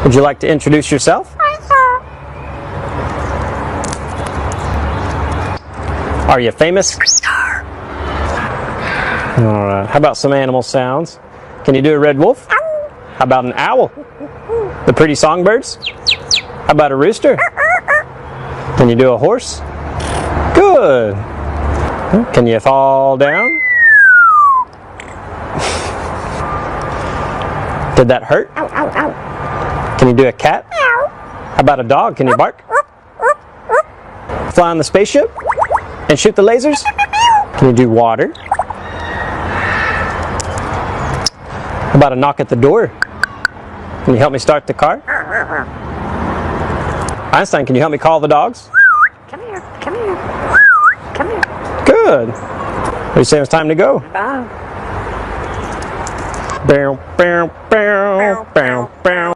Would you like to introduce yourself? Are you famous? Alright, how about some animal sounds? Can you do a red wolf? How about an owl? The pretty songbirds? How about a rooster? Can you do a horse? Good. Can you fall down? Did that hurt? Can you do a cat? How about a dog? Can you bark? Fly on the spaceship? And shoot the lasers? Can you do water? How about a knock at the door? Can you help me start the car? Einstein, can you help me call the dogs? Come here, come here, come here. Good. What do you say it's time to go? Bye. Bow, bow, bow, bow, bow.